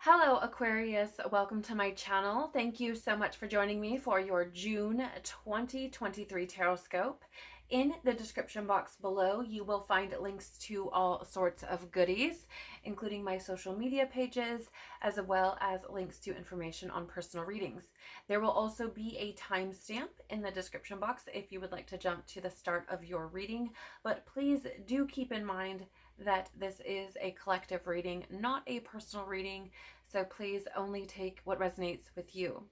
Hello Aquarius, welcome to my channel. Thank you so much for joining me for your June 2023 Tarotscope. In the description box below, you will find links to all sorts of goodies, including my social media pages, as well as links to information on personal readings. There will also be a timestamp in the description box if you would like to jump to the start of your reading, but please do keep in mind that this is a collective reading, not a personal reading, so please only take what resonates with you.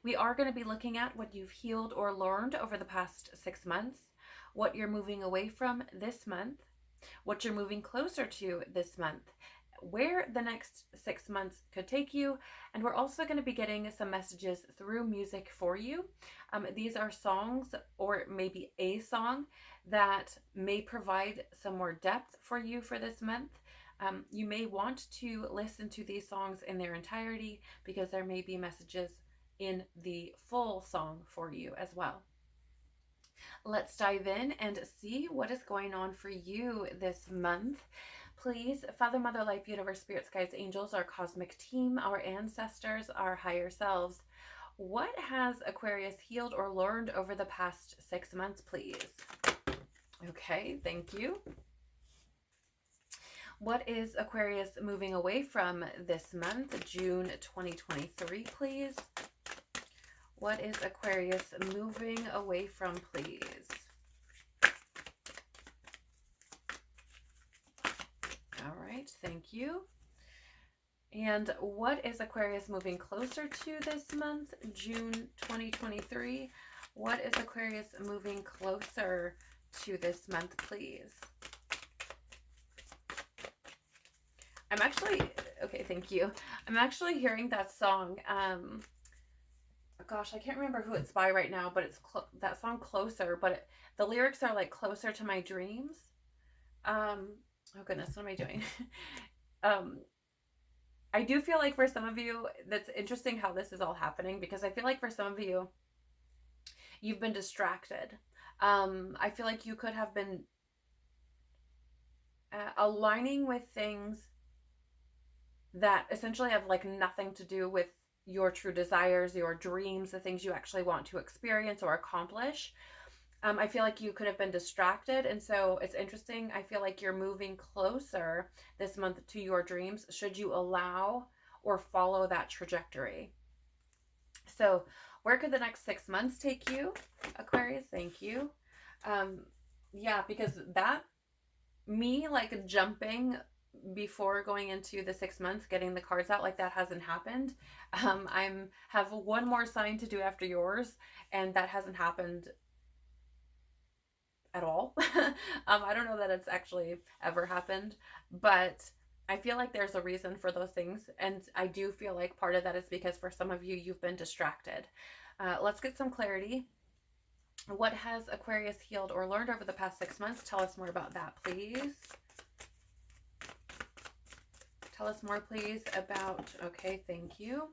We are going to be looking at what you've healed or learned over the past 6 months, what you're moving away from this month, what you're moving closer to this month, where the next 6 months could take you, and we're also going to be getting some messages through music for you. These are songs, or maybe a song, that may provide some more depth for you for this month. You may want to listen to these songs in their entirety because there may be messages in the full song for you as well. Let's dive in and see what is going on for you this month. Please, Father, Mother, Life, Universe, Spirits, Guides, Angels, our cosmic team, our ancestors, our higher selves, what has Aquarius healed or learned over the past 6 months, please? Okay, thank you. What is Aquarius moving away from this month, June 2023, please? What is Aquarius moving away from, please? All right, thank you. And what is Aquarius moving closer to this month, June 2023? What is Aquarius moving closer to this month, please? I'm actually, okay, thank you. I'm actually hearing that song. Gosh, I can't remember who it's by right now, but it's that song Closer, but the lyrics are like closer to my dreams. Oh goodness, what am I doing? I do feel like for some of you, that's interesting how this is all happening, because I feel like for some of you, you've been distracted. I feel like you could have been aligning with things that essentially have like nothing to do with your true desires, your dreams, the things you actually want to experience or accomplish. I feel like you could have been distracted, and so it's interesting. I feel like you're moving closer this month to your dreams, should you allow or follow that trajectory. So where could the next 6 months take you, Aquarius? Thank you. Yeah, because that, me like jumping before going into the 6 months, getting the cards out, like that hasn't happened. I'm have one more sign to do after yours, and that hasn't happened at all. I don't know that it's actually ever happened, but I feel like there's a reason for those things, and I do feel like part of that is because for some of you, you've been distracted. Let's get some clarity. What has Aquarius healed or learned over the past 6 months? Tell us more about that, please. Tell us more, please, about, okay, thank you.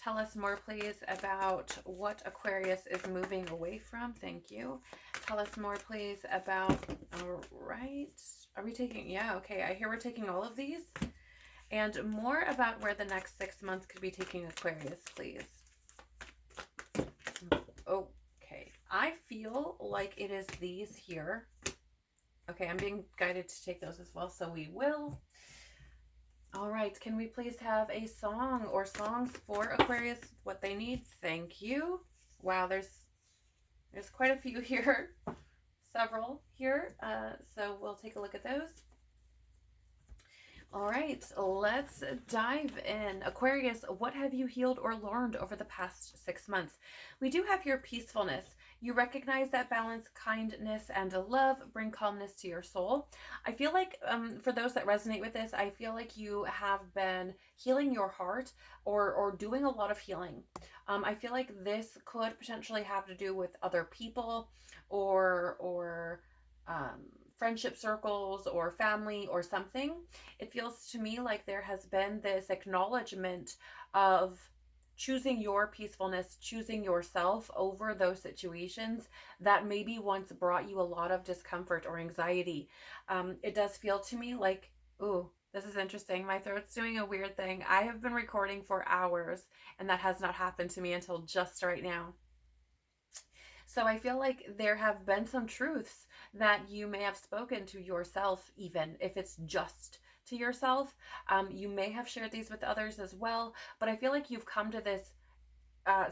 Tell us more, please, about what Aquarius is moving away from. Thank you. Tell us more, please, about, all right. Are we taking, yeah, okay. I hear we're taking all of these. And more about where the next 6 months could be taking Aquarius, please. Okay. I feel like it is these here. Okay, I'm being guided to take those as well, so we will. All right, can we please have a song or songs for Aquarius, what they need? Thank you. Wow, there's quite a few here, several here, so we'll take a look at those. All right, let's dive in. Aquarius, what have you healed or learned over the past 6 months? We do have your peacefulness. You recognize that balance, kindness, and love bring calmness to your soul. I feel like for those that resonate with this, I feel like you have been healing your heart or doing a lot of healing. I feel like this could potentially have to do with other people or friendship circles or family or something. It feels to me like there has been this acknowledgement of choosing your peacefulness, choosing yourself over those situations that maybe once brought you a lot of discomfort or anxiety. It does feel to me like, ooh, This is interesting. My throat's doing a weird thing. I have been recording for hours, and that has not happened to me until just right now. So I feel like there have been some truths that you may have spoken to yourself, even if it's just to yourself. You may have shared these with others as well, but I feel like you've come to this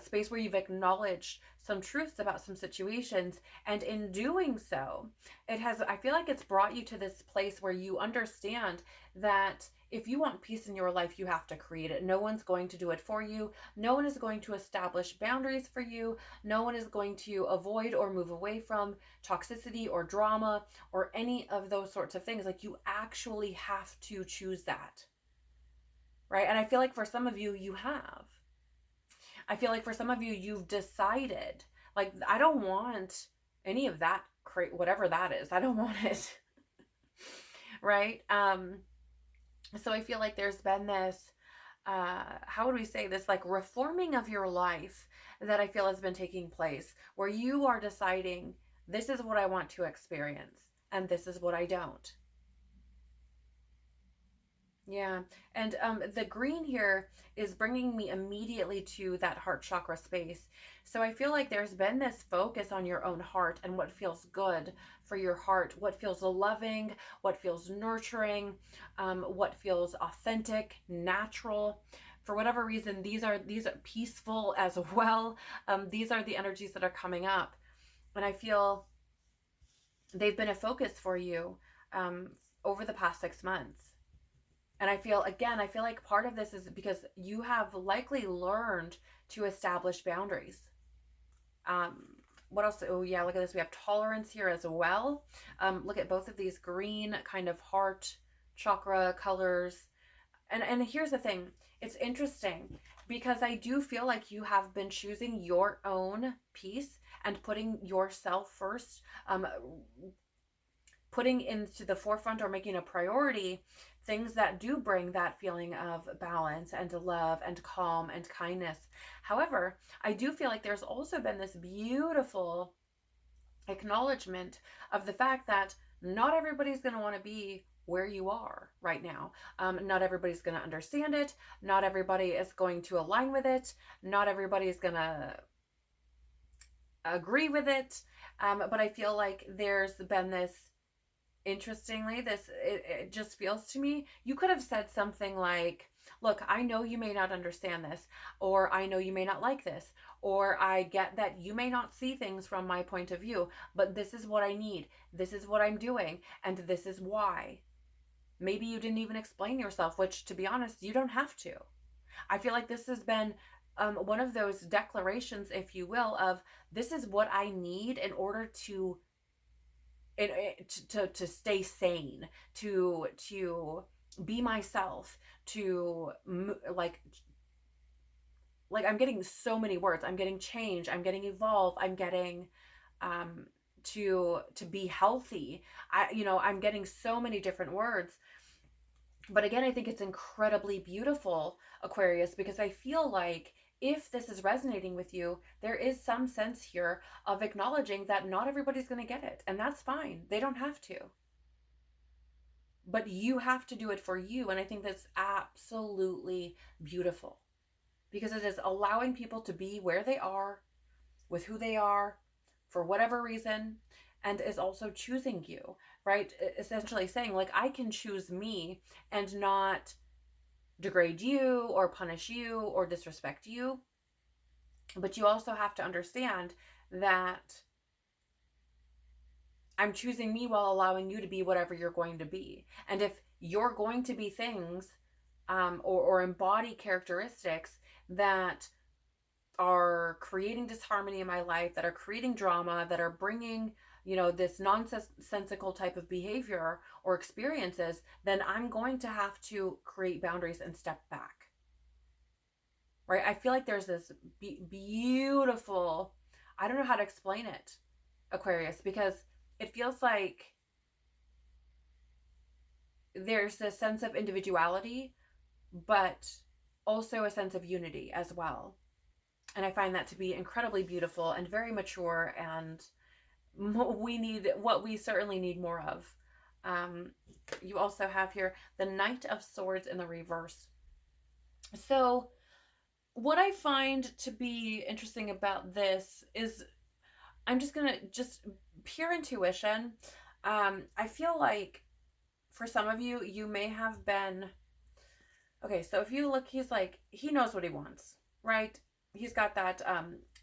space where you've acknowledged some truths about some situations, and in doing so, I feel like it's brought you to this place where you understand that if you want peace in your life, you have to create it. No one's going to do it for you. No one is going to establish boundaries for you. No one is going to avoid or move away from toxicity or drama or any of those sorts of things. Like, you actually have to choose that, right? And I feel like for some of you, you have. I feel like for some of you, you've decided, like, I don't want any of that, whatever that is. I don't want it. Right? So I feel like there's been this, how would we say this, like, reforming of your life that I feel has been taking place, where you are deciding, this is what I want to experience, and this is what I don't. Yeah. And the green here is bringing me immediately to that heart chakra space. So I feel like there's been this focus on your own heart and what feels good for your heart, what feels loving, what feels nurturing, what feels authentic, natural. For whatever reason, these are peaceful as well. These are the energies that are coming up. And I feel they've been a focus for you over the past 6 months. And I feel like part of this is because you have likely learned to establish boundaries. What else? Oh yeah, look at this. We have tolerance here as well. Look at both of these green kind of heart chakra colors. And here's the thing. It's interesting because I do feel like you have been choosing your own peace and putting yourself first, putting into the forefront or making a priority things that do bring that feeling of balance and love and calm and kindness. However, I do feel like there's also been this beautiful acknowledgement of the fact that not everybody's going to want to be where you are right now. Not everybody's going to understand it. Not everybody is going to align with it. Not everybody is going to agree with it. But I feel like there's been this, interestingly, it just feels to me, you could have said something like, look, I know you may not understand this, or I know you may not like this, or I get that you may not see things from my point of view, but this is what I need, this is what I'm doing, and this is why. Maybe you didn't even explain yourself, which, to be honest, you don't have to. I feel like this has been one of those declarations, if you will, of this is what I need in order to stay sane, to be myself, to like I'm getting so many words. I'm getting change, I'm getting evolve, I'm getting to be healthy. I'm getting so many different words. But again, I think it's incredibly beautiful, Aquarius, because I feel like if this is resonating with you, there is some sense here of acknowledging that not everybody's going to get it. And that's fine. They don't have to. But you have to do it for you. And I think that's absolutely beautiful, because it is allowing people to be where they are, with who they are, for whatever reason, and is also choosing you, right? Essentially saying, like, I can choose me and not degrade you or punish you or disrespect you. But you also have to understand that I'm choosing me while allowing you to be whatever you're going to be. And if you're going to be things or embody characteristics that are creating disharmony in my life, that are creating drama, that are bringing, this nonsensical type of behavior or experiences, then I'm going to have to create boundaries and step back. Right? I feel like there's this beautiful, I don't know how to explain it, Aquarius, because it feels like there's this sense of individuality, but also a sense of unity as well. And I find that to be incredibly beautiful and very mature, and we certainly need more of You also have here the Knight of Swords in the reverse. So what I find to be interesting about this is, I'm just gonna, just pure intuition. I feel like for some of you, you may have been, okay, so if you look, he's like, he knows what he wants, right? He's got that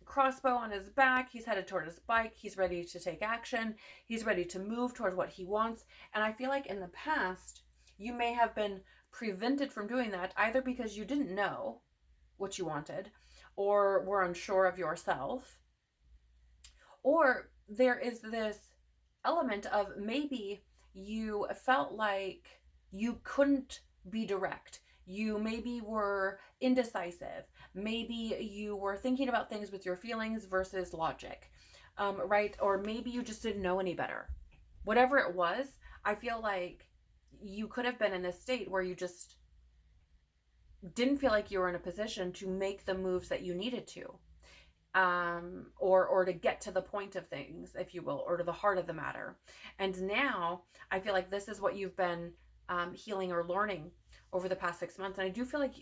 crossbow on his back. He's headed toward his bike. He's ready to take action. He's ready to move toward what he wants. And I feel like in the past, you may have been prevented from doing that, either because you didn't know what you wanted or were unsure of yourself, or there is this element of maybe you felt like you couldn't be direct. You maybe were indecisive. Maybe you were thinking about things with your feelings versus logic, right? Or maybe you just didn't know any better. Whatever it was, I feel like you could have been in a state where you just didn't feel like you were in a position to make the moves that you needed to, or to get to the point of things, if you will, or to the heart of the matter. And now I feel like this is what you've been healing or learning over the past 6 months. And I do feel like,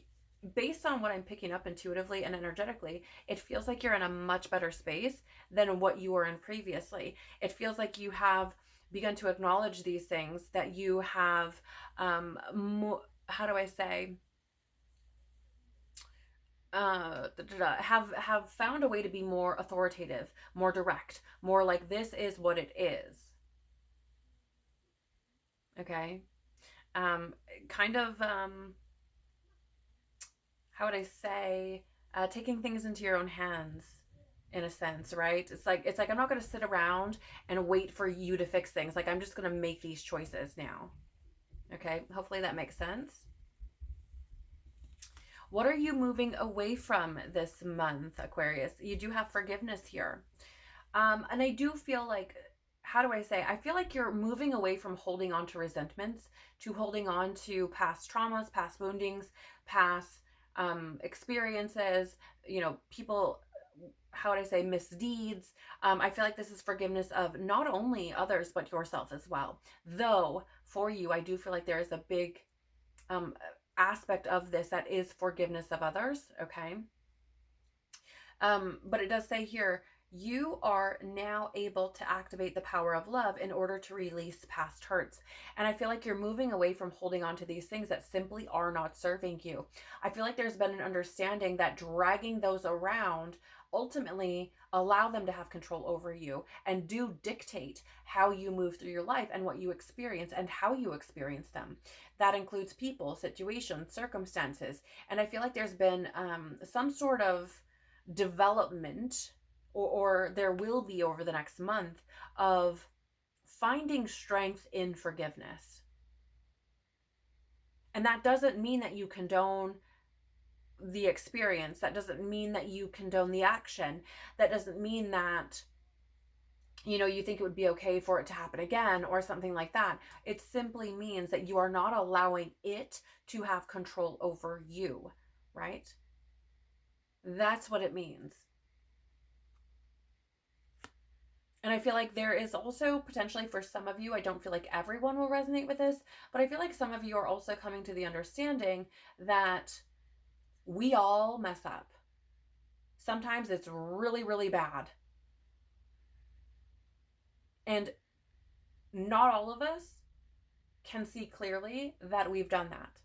based on what I'm picking up intuitively and energetically, it feels like you're in a much better space than what you were in previously. It feels like you have begun to acknowledge these things, that you have, how do I say, have found a way to be more authoritative, more direct, more like, this is what it is. Okay. Kind of, how would I say, taking things into your own hands, in a sense, right? It's like I'm not going to sit around and wait for you to fix things. Like, I'm just going to make these choices now. Okay. Hopefully that makes sense. What are you moving away from this month, Aquarius? You do have forgiveness here. And I do feel like, how do I say? I feel like you're moving away from holding on to resentments, to holding on to past traumas, past woundings, past experiences, people, how would I say, misdeeds. I feel like this is forgiveness of not only others, but yourself as well. Though, for you, I do feel like there is a big aspect of this that is forgiveness of others, okay? But it does say here, you are now able to activate the power of love in order to release past hurts. And I feel like you're moving away from holding on to these things that simply are not serving you. I feel like there's been an understanding that dragging those around ultimately allow them to have control over you and do dictate how you move through your life and what you experience and how you experience them. That includes people, situations, circumstances. And I feel like there's been some sort of development, or there will be over the next month, of finding strength in forgiveness. And that doesn't mean that you condone the experience. That doesn't mean that you condone the action. That doesn't mean that, you think it would be okay for it to happen again or something like that. It simply means that you are not allowing it to have control over you, right? That's what it means. And I feel like there is also potentially, for some of you, I don't feel like everyone will resonate with this, but I feel like some of you are also coming to the understanding that we all mess up. Sometimes it's really, really bad. And not all of us can see clearly that we've done that.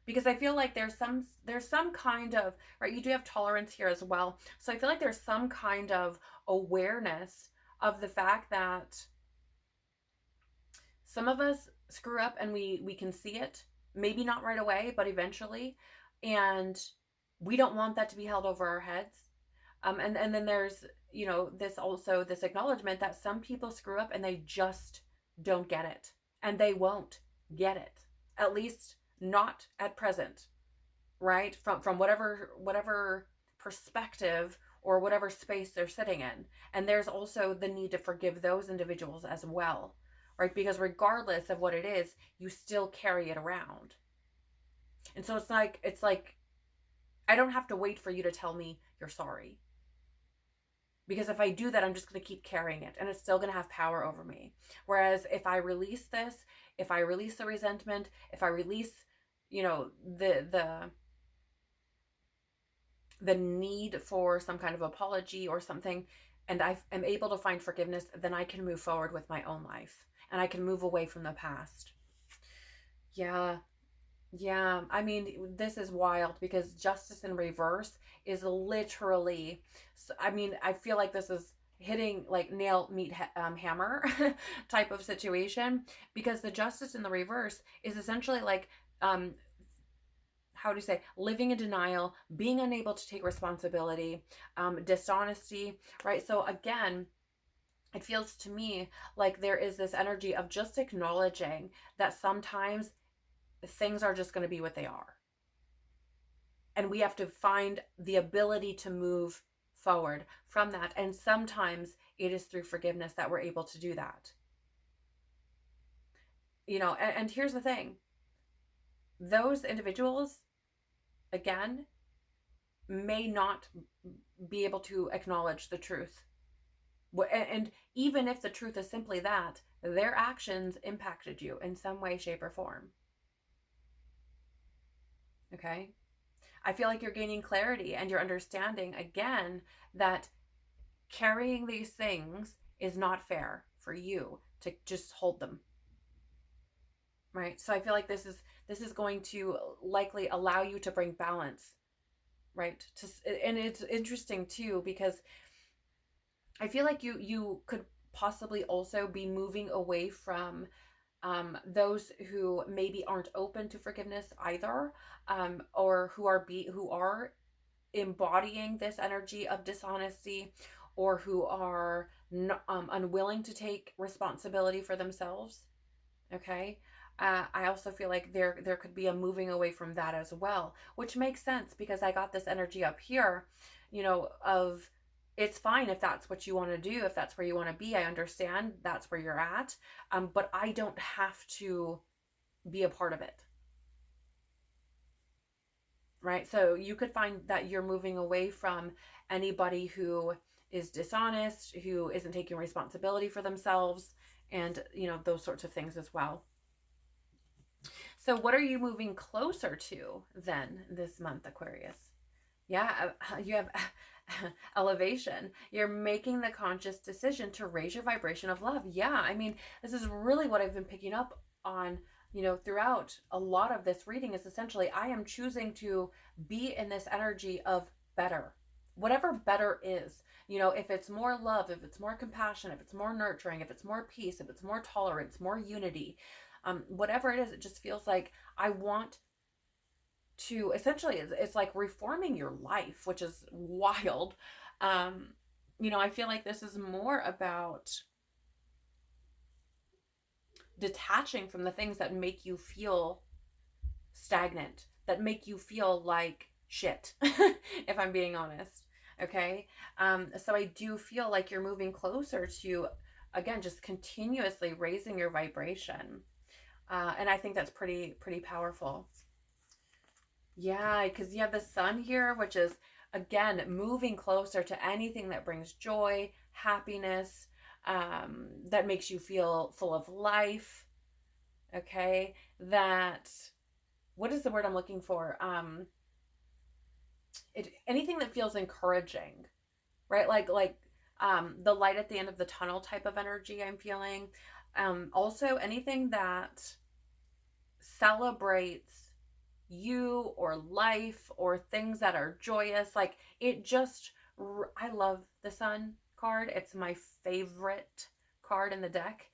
Because I feel like there's some kind of, right, you do have tolerance here as well. So I feel like there's some kind of awareness of the fact that some of us screw up, and we can see it, maybe not right away, but eventually. And we don't want that to be held over our heads. And then there's, this acknowledgement that some people screw up and they just don't get it. And they won't get it. At least not at present, right? From whatever perspective or whatever space they're sitting in. And there's also the need to forgive those individuals as well, right? Because regardless of what it is, you still carry it around. And so it's like I don't have to wait for you to tell me you're sorry, Because if I do that, I'm just going to keep carrying it and it's still going to have power over me. Whereas if I release this, if I release the resentment, if I release, you know, the need for some kind of apology or something, and I am able to find forgiveness, then I can move forward with my own life and I can move away from the past. Yeah. Yeah, I mean, this is wild because justice in reverse is literally, I mean, I feel like this is hitting like nail, meat, hammer type of situation, because the justice in the reverse is essentially like, um, how do you say, living in denial, being unable to take responsibility, dishonesty, right? So again, it feels to me like there is this energy of just acknowledging that sometimes things are just going to be what they are. And we have to find the ability to move forward from that. And sometimes it is through forgiveness that we're able to do that. You know, and here's the thing, those individuals, again, may not be able to acknowledge the truth. And even if the truth is simply that, their actions impacted you in some way, shape, or form. Okay? I feel like you're gaining clarity and you're understanding again that carrying these things is not fair for you to just hold them, right? So I feel like this is going to likely allow you to bring balance, right? And it's interesting too because I feel like you could possibly also be moving away from those who maybe aren't open to forgiveness either, or who are embodying this energy of dishonesty, or who are unwilling to take responsibility for themselves. Okay. I also feel like there could be a moving away from that as well, which makes sense because I got this energy up here, you know, of it's fine if that's what you want to do, if that's where you want to be. I understand that's where you're at, but I don't have to be a part of it, right? So you could find that you're moving away from anybody who is dishonest, who isn't taking responsibility for themselves, and you know, those sorts of things as well. So what are you moving closer to then this month, Aquarius? Yeah, you have elevation. You're making the conscious decision to raise your vibration of love. Yeah, I mean, this is really what I've been picking up on, you know, throughout a lot of this reading is essentially I am choosing to be in this energy of better. Whatever better is, you know, if it's more love, if it's more compassion, if it's more nurturing, if it's more peace, if it's more tolerance, more unity, whatever it is, it just feels like I want to essentially, it's like reforming your life, which is wild. um you know, I feel like this is more about detaching from the things that make you feel stagnant, that make you feel like shit, if I'm being honest. Okay. So I do feel like you're moving closer to, again, just continuously raising your vibration, and I think that's pretty powerful. Yeah, because you have the sun here, which is, again, moving closer to anything that brings joy, happiness, that makes you feel full of life. Okay. That, what is the word I'm looking for? Anything that feels encouraging, right? The light at the end of the tunnel type of energy I'm feeling. Also anything that celebrates you or life or things that are joyous. Like it just, I love the sun card. It's my favorite card in the deck,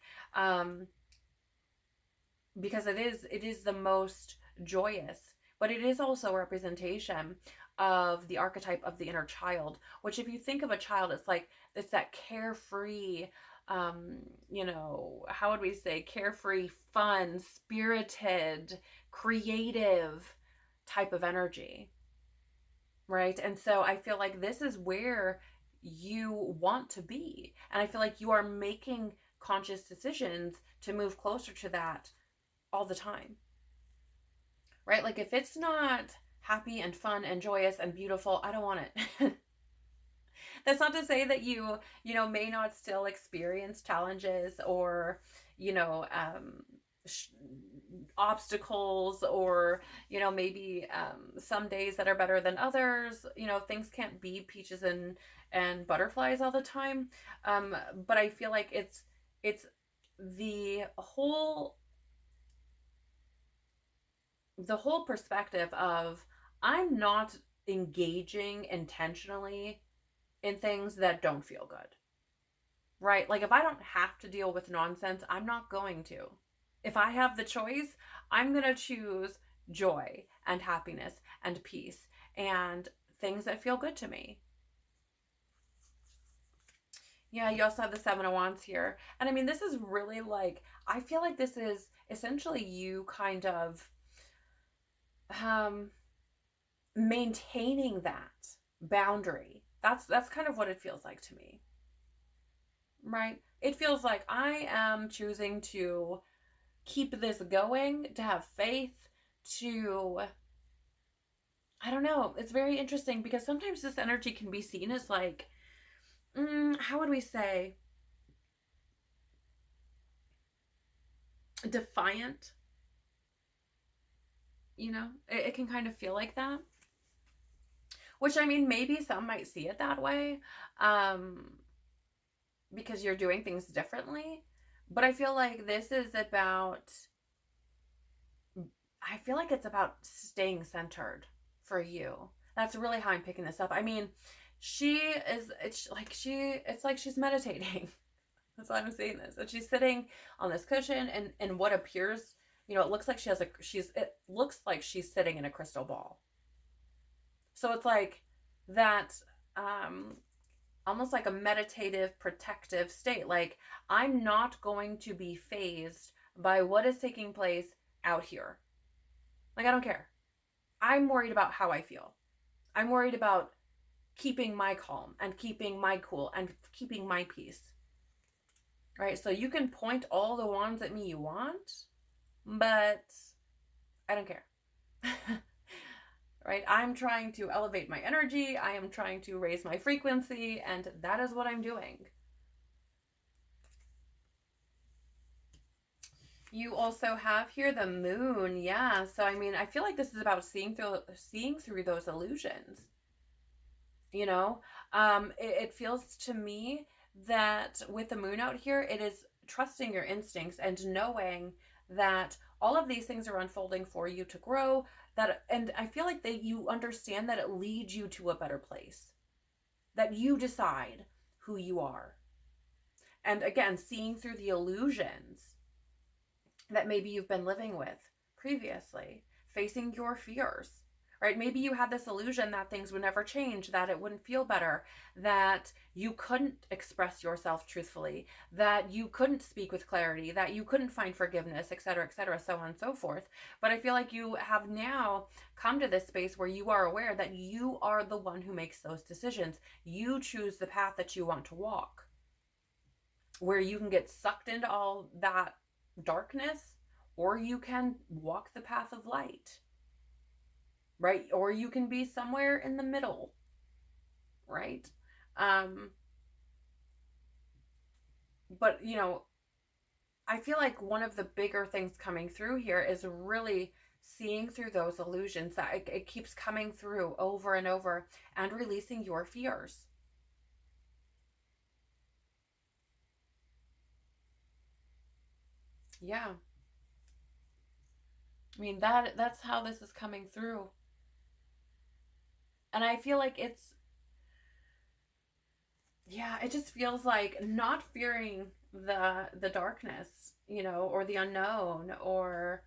because it is the most joyous, but it is also a representation of the archetype of the inner child, which if you think of a child, it's like it's that carefree, you know, how would we say, carefree, fun, spirited, creative type of energy, right? And so I feel like this is where you want to be, and I feel like you are making conscious decisions to move closer to that all the time, right? Like if it's not happy and fun and joyous and beautiful, I don't want it. That's not to say that you may not still experience challenges or, you know, sh- obstacles or, maybe some days that are better than others. Things can't be peaches and butterflies all the time. But I feel like it's the whole perspective of I'm not engaging intentionally in things that don't feel good. Right? Like if I don't have to deal with nonsense, I'm not going to. If I have the choice, I'm going to choose joy and happiness and peace and things that feel good to me. Yeah, you also have the Seven of Wands here. And I mean, this is really like, I feel like this is essentially you kind of um maintaining that boundary. That's kind of what it feels like to me. Right? It feels like I am choosing to keep this going, to have faith, to, I don't know, it's very interesting because sometimes this energy can be seen as like, how would we say, defiant. It can kind of feel like that, which I mean, maybe some might see it that way, um, because you're doing things differently. But I feel like it's about staying centered for you. That's really how I'm picking this up. I mean, it's like she's meditating. That's why I'm saying this. And she's sitting on this cushion and what appears, it looks like it looks like she's sitting in a crystal ball. So it's like that, um, almost like a meditative, protective state. Like, I'm not going to be phased by what is taking place out here. Like, I don't care. I'm worried about how I feel. I'm worried about keeping my calm and keeping my cool and keeping my peace. Right? So you can point all the wands at me you want, but I don't care. Right? I'm trying to elevate my energy. I am trying to raise my frequency, and that is what I'm doing. You also have here the moon. Yeah. So I mean, I feel like this is about seeing through those illusions. You know, it feels to me that with the moon out here, it is trusting your instincts and knowing that all of these things are unfolding for you to grow. And I feel like that you understand that it leads you to a better place. That you decide who you are. And again, seeing through the illusions that maybe you've been living with previously, facing your fears, right? Maybe you had this illusion that things would never change, that it wouldn't feel better, that you couldn't express yourself truthfully, that you couldn't speak with clarity, that you couldn't find forgiveness, etc., so on and so forth. But I feel like you have now come to this space where you are aware that you are the one who makes those decisions. You choose the path that you want to walk, where you can get sucked into all that darkness, or you can walk the path of light, right? Or you can be somewhere in the middle, right? um but I feel like one of the bigger things coming through here is really seeing through those illusions, that it keeps coming through over and over, and releasing your fears. Yeah, I mean, that's how this is coming through. And I feel like it just feels like not fearing the darkness, or the unknown, or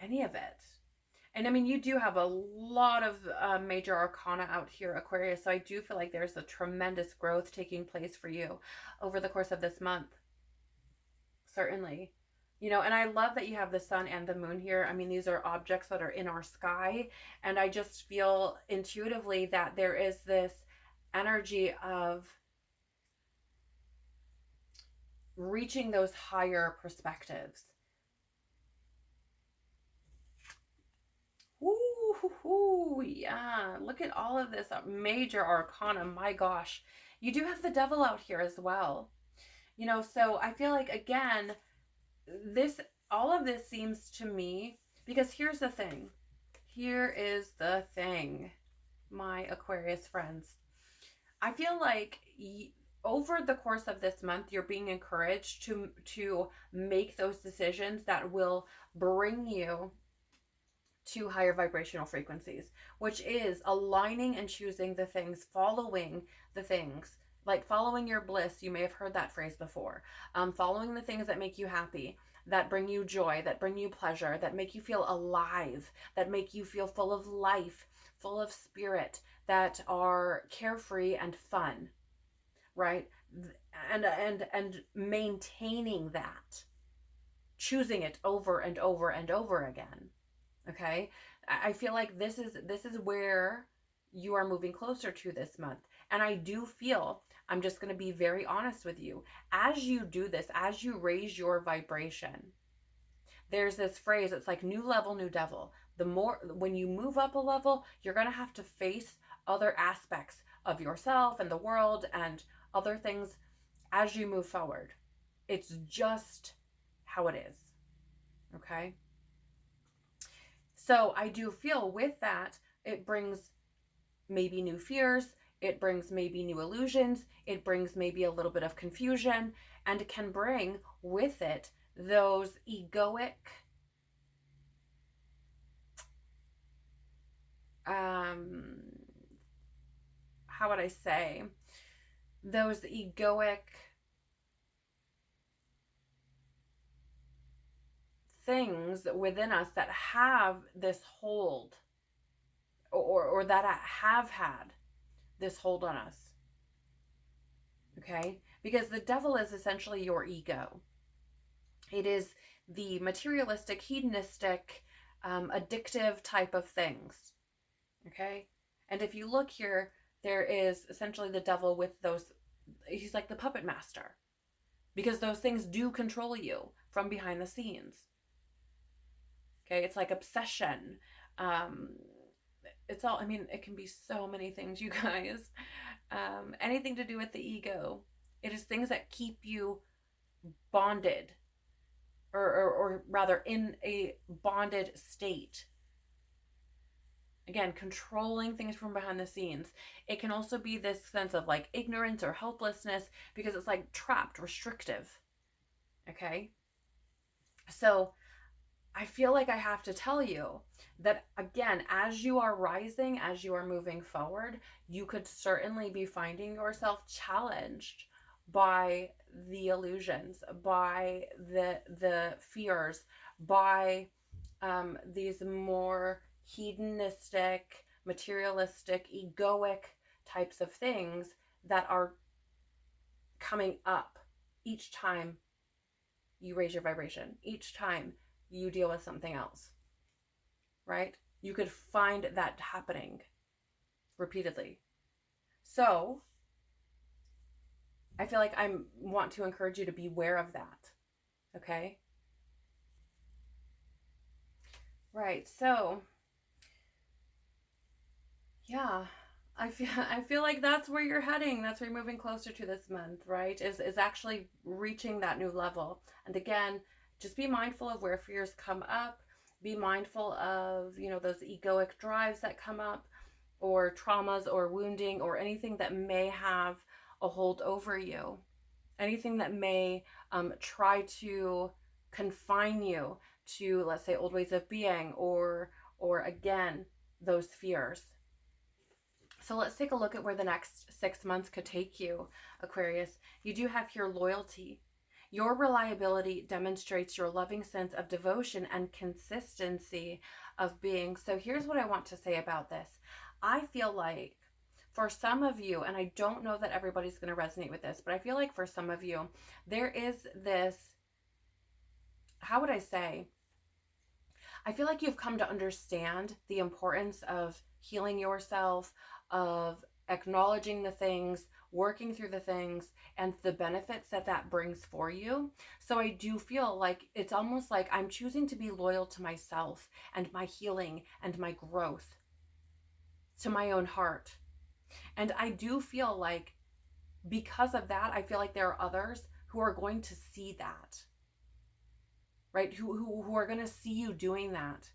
any of it. And I mean, you do have a lot of major arcana out here, Aquarius. So I do feel like there's a tremendous growth taking place for you over the course of this month. Certainly. And I love that you have the sun and the moon here. I mean, these are objects that are in our sky. And I just feel intuitively that there is this energy of reaching those higher perspectives. Woo! Ooh, yeah. Look at all of this major arcana. My gosh. You do have the devil out here as well. So I feel like, again, all of this seems to me, because here's the thing. Here is the thing, my Aquarius friends. I feel like over the course of this month, you're being encouraged to make those decisions that will bring you to higher vibrational frequencies, which is aligning and choosing the things, following the things, like following your bliss. You may have heard that phrase before. Following the things that make you happy, that bring you joy, that bring you pleasure, that make you feel alive, that make you feel full of life, full of spirit, that are carefree and fun, right? And maintaining that, choosing it over and over and over again. Okay, I feel like this is where you are moving closer to this month. And I do feel, I'm just going to be very honest with you, as you do this, as you raise your vibration, there's this phrase, it's like new level, new devil. The more, when you move up a level, you're going to have to face other aspects of yourself and the world and other things as you move forward. It's just how it is. Okay. So I do feel with that, it brings maybe new fears, it brings maybe new illusions, it brings maybe a little bit of confusion, and it can bring with it those egoic, how would I say, those egoic things within us that have this hold, or that have had this hold on us. Okay? Because the devil is essentially your ego. It is the materialistic, hedonistic, addictive type of things. Okay? And if you look here, there is essentially the devil with those, he's like the puppet master. Because those things do control you from behind the scenes. Okay? It's like obsession. It's all, I mean, it can be so many things, you guys. Anything to do with the ego. It is things that keep you bonded, or rather in a bonded state. Again, controlling things from behind the scenes. It can also be this sense of like ignorance or helplessness, because it's like trapped, restrictive. Okay? So I feel like I have to tell you that, again, as you are rising, as you are moving forward, you could certainly be finding yourself challenged by the illusions, by the fears, by these more hedonistic, materialistic, egoic types of things that are coming up each time you raise your vibration, each time you deal with something else, right? You could find that happening repeatedly. So I feel like I want to encourage you to be aware of that. Okay? Right. So yeah, I feel like that's where you're heading. That's where you're moving closer to this month, right? Is actually reaching that new level. And again, just be mindful of where fears come up. Be mindful of, those egoic drives that come up, or traumas or wounding or anything that may have a hold over you. Anything that may try to confine you to, let's say, old ways of being, or again, those fears. So let's take a look at where the next 6 months could take you, Aquarius. You do have here loyalty. Your reliability demonstrates your loving sense of devotion and consistency of being. So here's what I want to say about this. I feel like for some of you, and I don't know that everybody's going to resonate with this, but I feel like for some of you, there is this, how would I say? I feel like you've come to understand the importance of healing yourself, of acknowledging the things working through the things and the benefits that that brings for you. So I do feel like it's almost like I'm choosing to be loyal to myself and my healing and my growth, to my own heart. And I do feel like because of that, I feel like there are others who are going to see that, right? Who are going to see you doing that.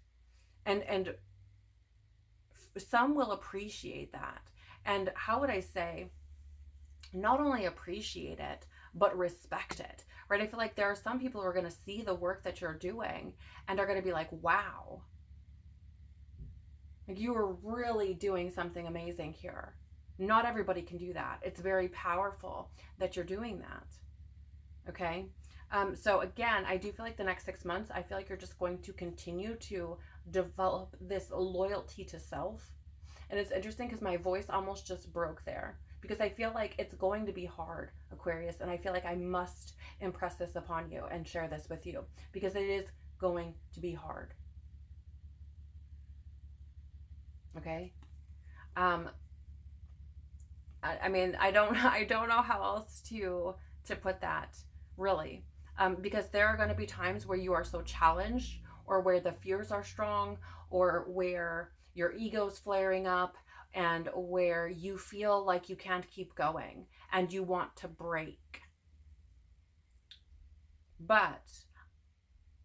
And some will appreciate that. And how would I say, not only appreciate it, but respect it, right? I feel like there are some people who are going to see the work that you're doing and are going to be like, wow, like you are really doing something amazing here. Not everybody can do that. It's very powerful that you're doing that. Okay. So again, I do feel like the next 6 months, I feel like you're just going to continue to develop this loyalty to self. And it's interesting because my voice almost just broke there because I feel like it's going to be hard, Aquarius. And I feel like I must impress this upon you and share this with you because it is going to be hard. Okay. I mean, I don't know how else to put that really, because there are going to be times where you are so challenged, or where the fears are strong, or where your ego's flaring up, and where you feel like you can't keep going and you want to break. But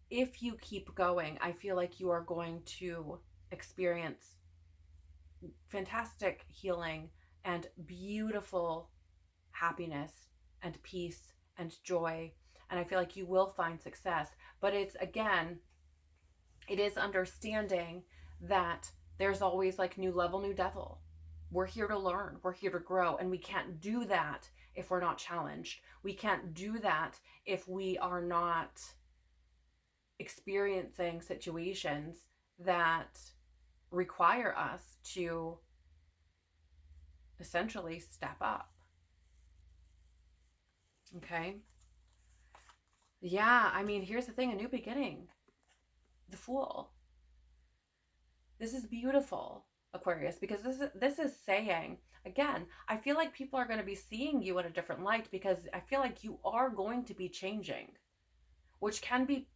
if you keep going, I feel like you are going to experience fantastic healing and beautiful happiness and peace and joy. And I feel like you will find success. But it's, again, it is understanding that there's always like new level, new devil. We're here to learn, we're here to grow, and we can't do that if we're not challenged. We can't do that if we are not experiencing situations that require us to essentially step up. Okay. Yeah, I mean, here's the thing, a new beginning. The Fool. This is beautiful, Aquarius, because this is saying, again, I feel like people are going to be seeing you in a different light because I feel like you are going to be changing, which can be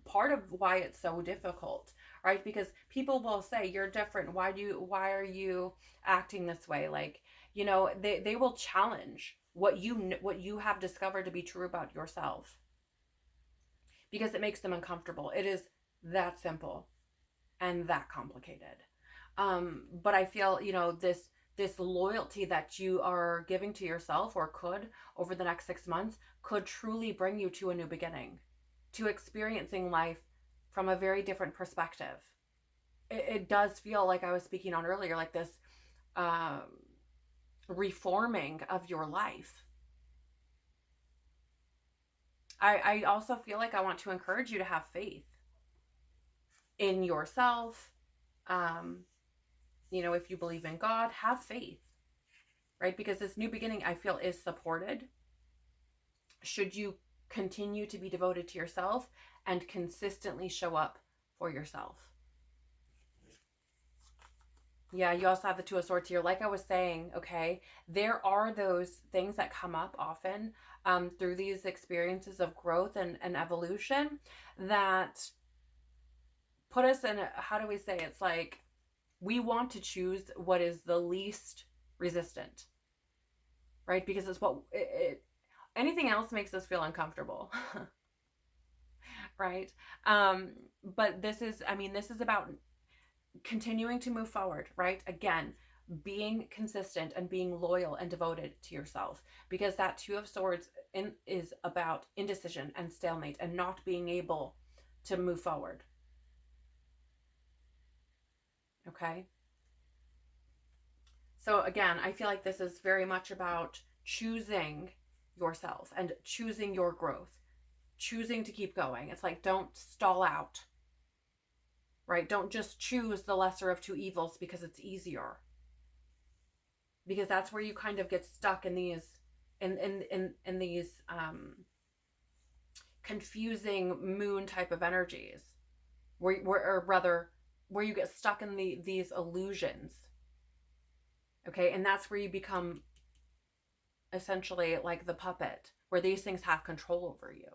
part of why it's so difficult, right? Because people will say you're different. Why are you acting this way? Like, you know, they will challenge what you have discovered to be true about yourself because it makes them uncomfortable. It is that simple and that complicated. But I feel, you know, this loyalty that you are giving to yourself, or could over the next 6 months, could truly bring you to a new beginning, to experiencing life from a very different perspective. It does feel like I was speaking on earlier, like this reforming of your life. I also feel like I want to encourage you to have faith in yourself. You know, if you believe in God, have faith, right? Because this new beginning, I feel, is supported should you continue to be devoted to yourself and consistently show up for yourself. Yeah, you also have the Two of Swords here. Like I was saying, okay, there are those things that come up often through these experiences of growth and evolution that put us in how do we say, it's like we want to choose what is the least resistant, right? Because it's what anything else makes us feel uncomfortable. Right? But this is about continuing to move forward, right? Again, being consistent and being loyal and devoted to yourself, because that Two of Swords is about indecision and stalemate and not being able to move forward. Okay? So again, I feel like this is very much about choosing yourself and choosing your growth, choosing to keep going. It's like, don't stall out, right? Don't just choose the lesser of two evils because it's easier. Because that's where you kind of get stuck in these these confusing moon type of energies, or rather where you get stuck in these illusions. Okay, and that's where you become essentially like the puppet, where these things have control over you.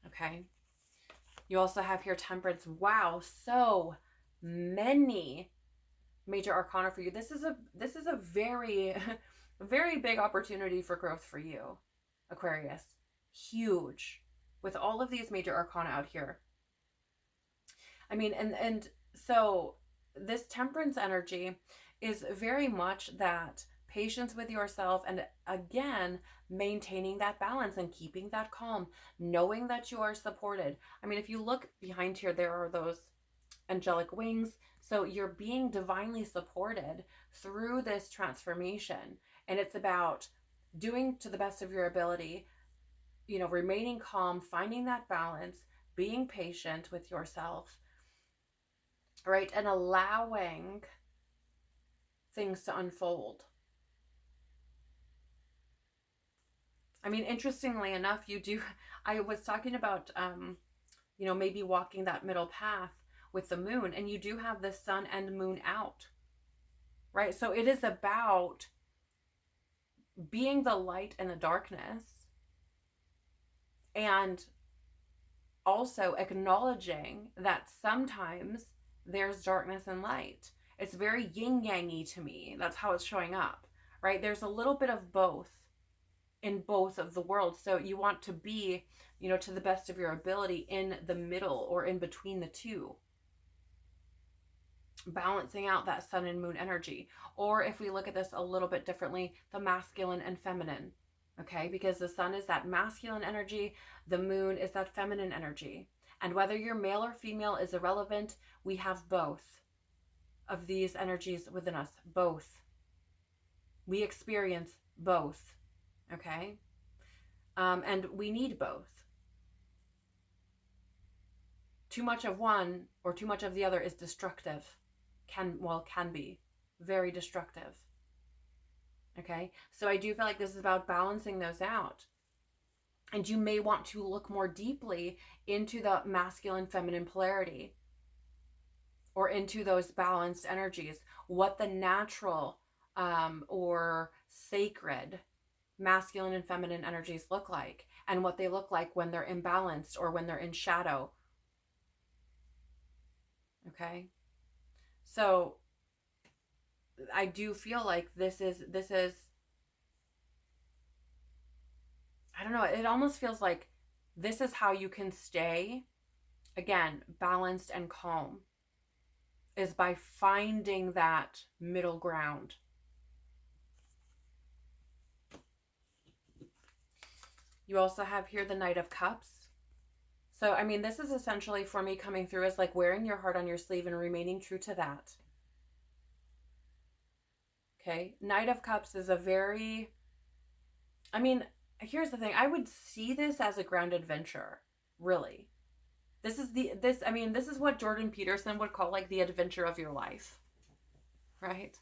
Okay. You also have here Temperance. Wow, so many major arcana for you. This is a very very big opportunity for growth for you, Aquarius. Huge, with all of these major arcana out here. I mean, and so this Temperance energy is very much that patience with yourself, and again, maintaining that balance and keeping that calm, knowing that you are supported. I mean, if you look behind here, there are those angelic wings. So you're being divinely supported through this transformation. And it's about doing to the best of your ability, remaining calm, finding that balance, being patient with yourself, right? And allowing things to unfold. I mean, interestingly enough, I was talking about, maybe walking that middle path with the moon, and you do have the sun and moon out, right? So it is about being the light in the darkness, and also acknowledging that sometimes there's darkness and light. It's very yin-yang-y to me. That's how it's showing up, right? There's a little bit of both in both of the worlds. So you want to be, to the best of your ability in the middle or in between the two, balancing out that sun and moon energy. Or if we look at this a little bit differently, the masculine and feminine, okay? Because the sun is that masculine energy, the moon is that feminine energy. And whether you're male or female is irrelevant. We have both of these energies within us, both. We experience both, okay? And we need both. Too much of one or too much of the other is destructive. Can be very destructive. Okay, so I do feel like this is about balancing those out. And you may want to look more deeply into the masculine feminine polarity, or into those balanced energies, what the natural or sacred masculine and feminine energies look like, and what they look like when they're imbalanced or when they're in shadow. Okay, so I do feel like this is I don't know, it almost feels like this is how you can stay, again, balanced and calm, is by finding that middle ground. You also have here the Knight of Cups. So, I mean, this is essentially for me coming through as like wearing your heart on your sleeve and remaining true to that. Okay. Knight of Cups is a very, I mean, here's the thing. I would see this as a grand adventure, really. This is what Jordan Peterson would call like the adventure of your life, right?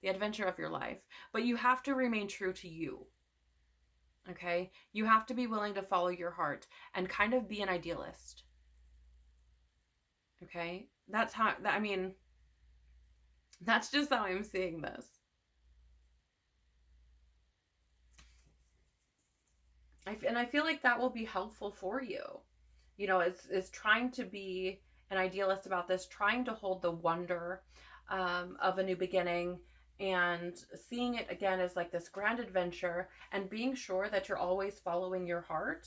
The adventure of your life. But you have to remain true to you. Okay? You have to be willing to follow your heart and kind of be an idealist. Okay? That's just how I'm seeing this. I feel like that will be helpful for you. Is trying to be an idealist about this, trying to hold the wonder of a new beginning, and seeing it again as like this grand adventure, and being sure that you're always following your heart.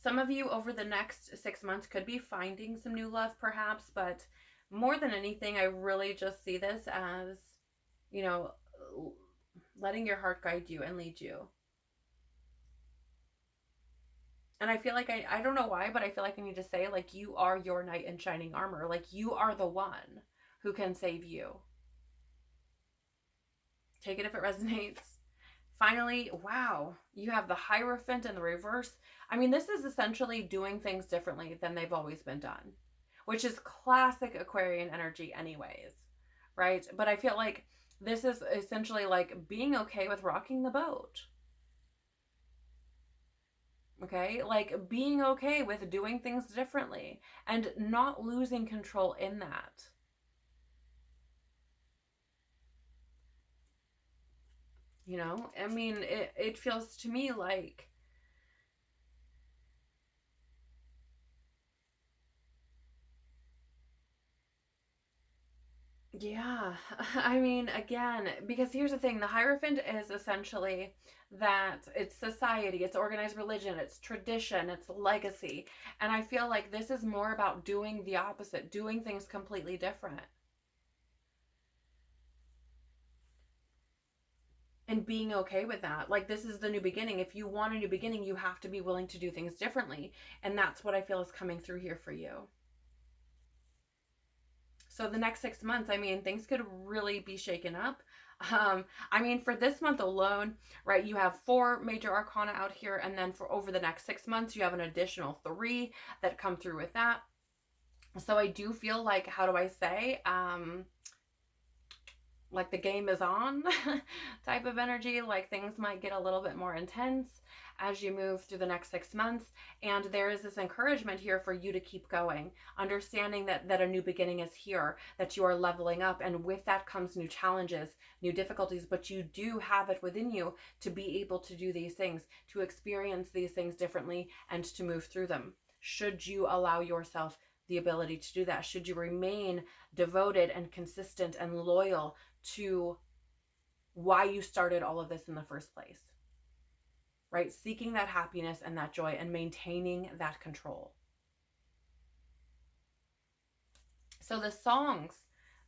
Some of you over the next 6 months could be finding some new love perhaps, but more than anything, I really just see this as, letting your heart guide you and lead you. And I feel like I don't know why, but I feel like I need to say, like, you are your knight in shining armor. Like, you are the one who can save you. Take it if it resonates. Finally, wow, you have the Hierophant in the reverse. I mean, this is essentially doing things differently than they've always been done, which is classic Aquarian energy anyways, right? But I feel like this is essentially like being okay with rocking the boat. Okay, like being okay with doing things differently and not losing control in that. You know, I mean, it feels to me like, yeah, I mean, again, because here's the thing, the Hierophant is essentially that it's society, it's organized religion, it's tradition, it's legacy. And I feel like this is more about doing the opposite, doing things completely different. And being okay with that. Like, this is the new beginning. If you want a new beginning, you have to be willing to do things differently. And that's what I feel is coming through here for you. So the next 6 months, I mean, things could really be shaken up. I mean, for this month alone, right, you have 4 major arcana out here, and then for over the next 6 months, you have an additional 3 that come through with that. So I do feel like, how do I say, like the game is on type of energy. Like, things might get a little bit more intense as you move through the next 6 months. And there is this encouragement here for you to keep going, understanding that a new beginning is here, that you are leveling up, and with that comes new challenges, new difficulties, but you do have it within you to be able to do these things, to experience these things differently, and to move through them, should you allow yourself the ability to do that, should you remain devoted and consistent and loyal to why you started all of this in the first place, right? Seeking that happiness and that joy and maintaining that control. So the songs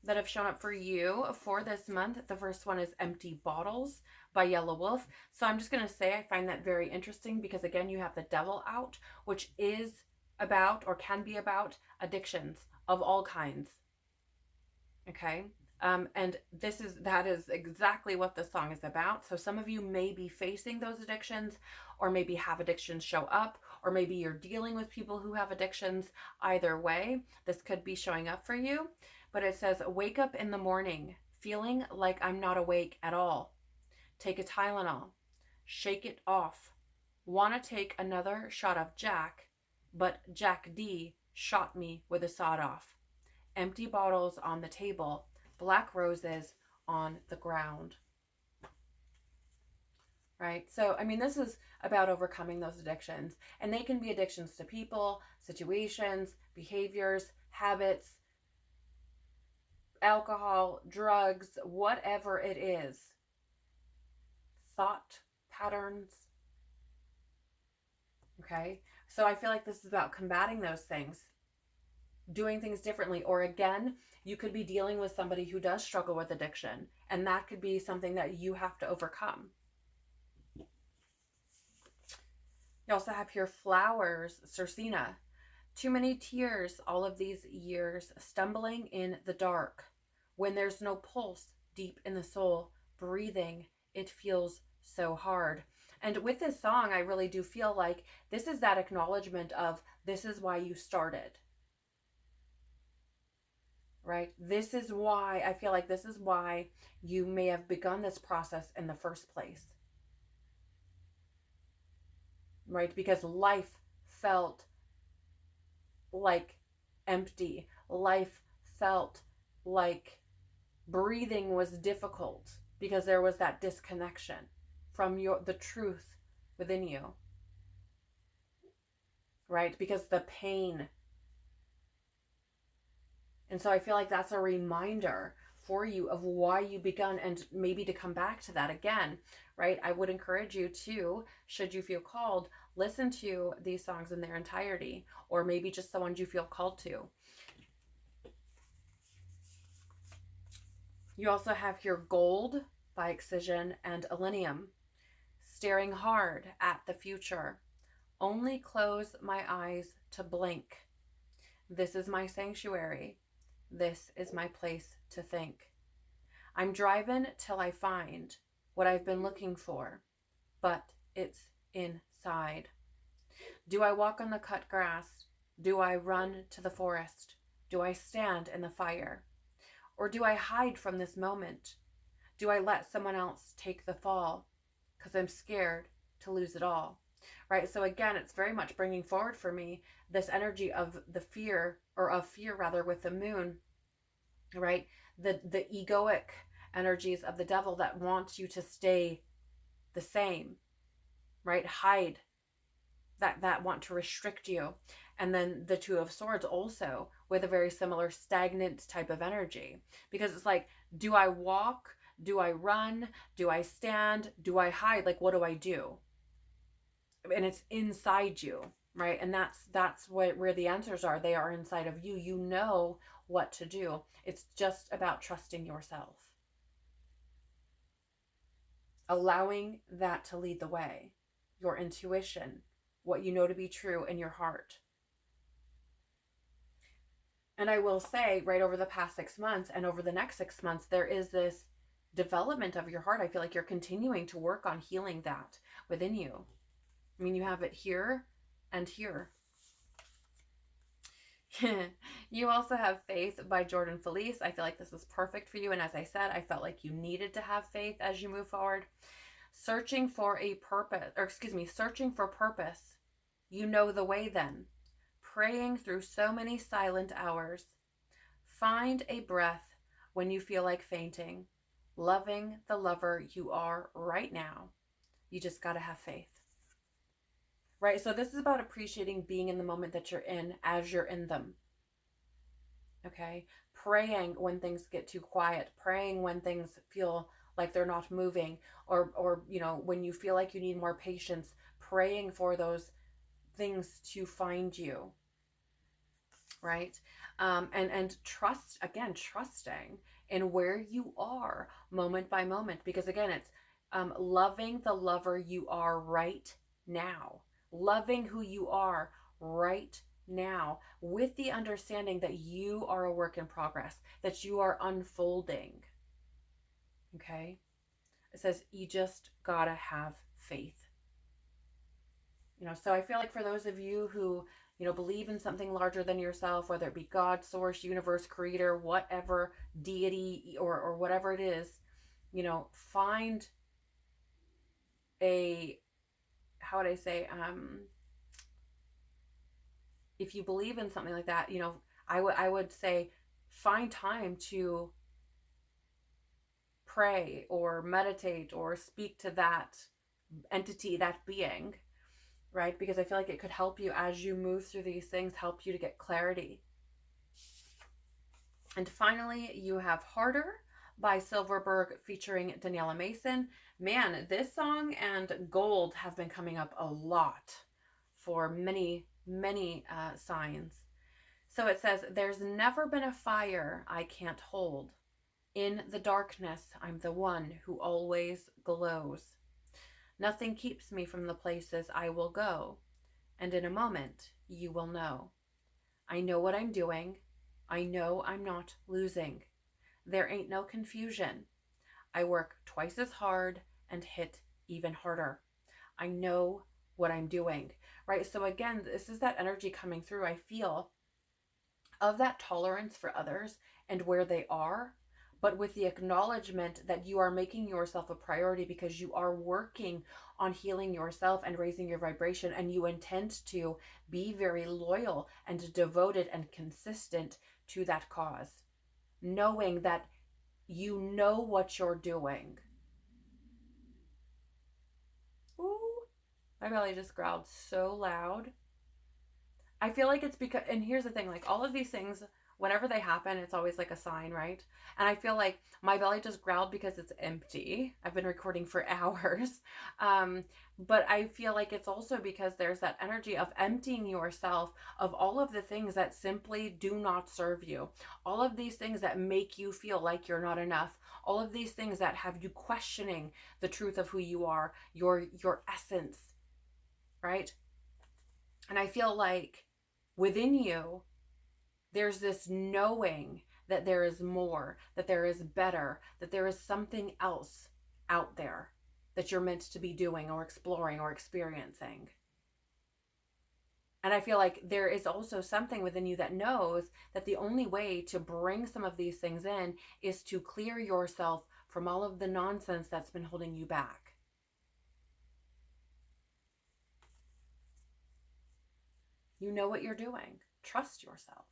that have shown up for you for this month, the first one is Empty Bottles by Yellow Wolf. So I'm just going to say I find that very interesting because, again, you have the devil out, which is about, or can be about, addictions of all kinds. Okay. And that is exactly what the song is about. So some of you may be facing those addictions, or maybe have addictions show up, or maybe you're dealing with people who have addictions. Either way, this could be showing up for you. But it says, wake up in the morning feeling like I'm not awake at all. Take a Tylenol, shake it off. Want to take another shot of Jack, but Jack D shot me with a sawed off. Empty bottles on the table, black roses on the ground. Right? So, I mean, this is about overcoming those addictions. And they can be addictions to people, situations, behaviors, habits, alcohol, drugs, whatever it is. Thought patterns. Okay? So I feel like this is about combating those things, doing things differently. Or again, you could be dealing with somebody who does struggle with addiction, and that could be something that you have to overcome. You also have here flowers, Circina. Too many tears all of these years, stumbling in the dark. When there's no pulse deep in the soul, breathing, it feels so hard. And with this song, I really do feel like this is that acknowledgement of, this is why you started. Right? This is why, I feel like this is why you may have begun this process in the first place. Right? Because life felt like empty. Life felt like breathing was difficult because there was that disconnection from the truth within you. Right? Because the pain. And so I feel like that's a reminder for you of why you begun, and maybe to come back to that again, right? I would encourage you to, should you feel called, listen to these songs in their entirety, or maybe just the ones you feel called to. You also have here Gold by Excision and Elenium. Staring hard at the future. Only close my eyes to blink. This is my sanctuary. This is my place to think. I'm driving till I find what I've been looking for, but it's inside. Do I walk on the cut grass? Do I run to the forest? Do I stand in the fire? Or do I hide from this moment? Do I let someone else take the fall? Because I'm scared to lose it all. Right? So again, it's very much bringing forward for me this energy of the fear, or of fear rather, with the moon, right? The egoic energies of the devil that wants you to stay the same, right? Hide, that want to restrict you. And then the Two of Swords also with a very similar stagnant type of energy, because it's like, do I walk? Do I run? Do I stand? Do I hide? Like, what do I do? And it's inside you, right? And that's where the answers are. They are inside of you. You know what to do. It's just about trusting yourself, allowing that to lead the way, your intuition, what you know to be true in your heart. And I will say, right, over the past 6 months and over the next 6 months, there is this development of your heart. I feel like you're continuing to work on healing that within you. I mean, you have it here and here. You also have Faith by Jordan Felice. I feel like this is perfect for you. And as I said, I felt like you needed to have faith as you move forward. Searching for purpose. You know the way then. Praying through so many silent hours. Find a breath when you feel like fainting. Loving the lover you are right now. You just got to have faith. Right? So this is about appreciating being in the moment that you're in as you're in them. Okay? Praying when things get too quiet. Praying when things feel like they're not moving, or you know, when you feel like you need more patience. Praying for those things to find you. Right? And trusting in where you are moment by moment, because again, it's loving the lover you are right now. Loving who you are right now, with the understanding that you are a work in progress, that you are unfolding. Okay? It says you just gotta have faith. You know, so I feel like for those of you who, you know, believe in something larger than yourself, whether it be God, source, universe, creator, whatever, deity, or whatever it is, you know, find a, how would I say, if you believe in something like that, you know, I would say find time to pray or meditate or speak to that entity, that being, right? Because I feel like it could help you as you move through these things, help you to get clarity. And finally, you have Harder by Silverberg featuring Daniela Mason. Man, this song and Gold have been coming up a lot for many signs. So it says, there's never been a fire I can't hold. In the darkness, I'm the one who always glows. Nothing keeps me from the places I will go. And in a moment, you will know. I know what I'm doing. I know I'm not losing. There ain't no confusion. I work twice as hard and hit even harder. I know what I'm doing, right? So again, this is that energy coming through, I feel, of that tolerance for others and where they are, but with the acknowledgement that you are making yourself a priority because you are working on healing yourself and raising your vibration, and you intend to be very loyal and devoted and consistent to that cause, knowing that you know what you're doing. Ooh, my belly just growled so loud. I feel like it's because, and here's the thing, like all of these things, whenever they happen, it's always like a sign, right? And I feel like my belly just growled because it's empty. I've been recording for hours. But I feel like it's also because there's that energy of emptying yourself of all of the things that simply do not serve you. All of these things that make you feel like you're not enough. All of these things that have you questioning the truth of who you are, your essence, right? And I feel like within you, there's this knowing that there is more, that there is better, that there is something else out there that you're meant to be doing or exploring or experiencing. And I feel like there is also something within you that knows that the only way to bring some of these things in is to clear yourself from all of the nonsense that's been holding you back. You know what you're doing. Trust yourself.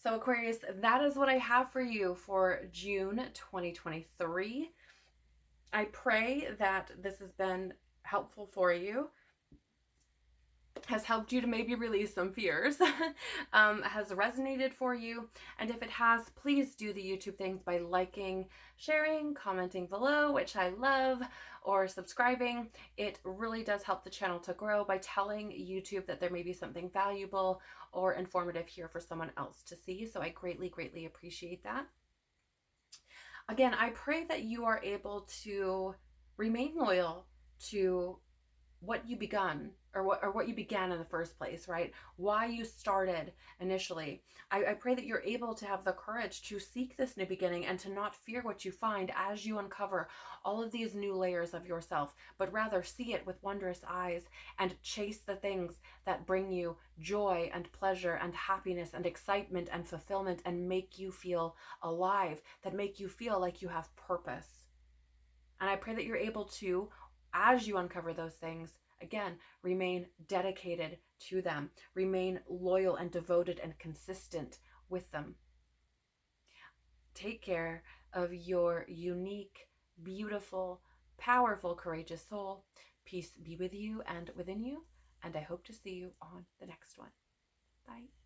So Aquarius, that is what I have for you for June 2023. I pray that this has been helpful for you, has helped you to maybe release some fears, has resonated for you. And if it has, please do the YouTube things by liking, sharing, commenting below, which I love, or subscribing. It really does help the channel to grow by telling YouTube that there may be something valuable or informative here for someone else to see. So I greatly, greatly appreciate that. Again, I pray that you are able to remain loyal to what you begun, or what you began in the first place, right? Why you started initially. I pray that you're able to have the courage to seek this new beginning and to not fear what you find as you uncover all of these new layers of yourself, but rather see it with wondrous eyes and chase the things that bring you joy and pleasure and happiness and excitement and fulfillment and make you feel alive, that make you feel like you have purpose. And I pray that you're able to, as you uncover those things, again, remain dedicated to them, remain loyal and devoted and consistent with them. Take care of your unique, beautiful, powerful, courageous soul. Peace be with you and within you, and I hope to see you on the next one. Bye.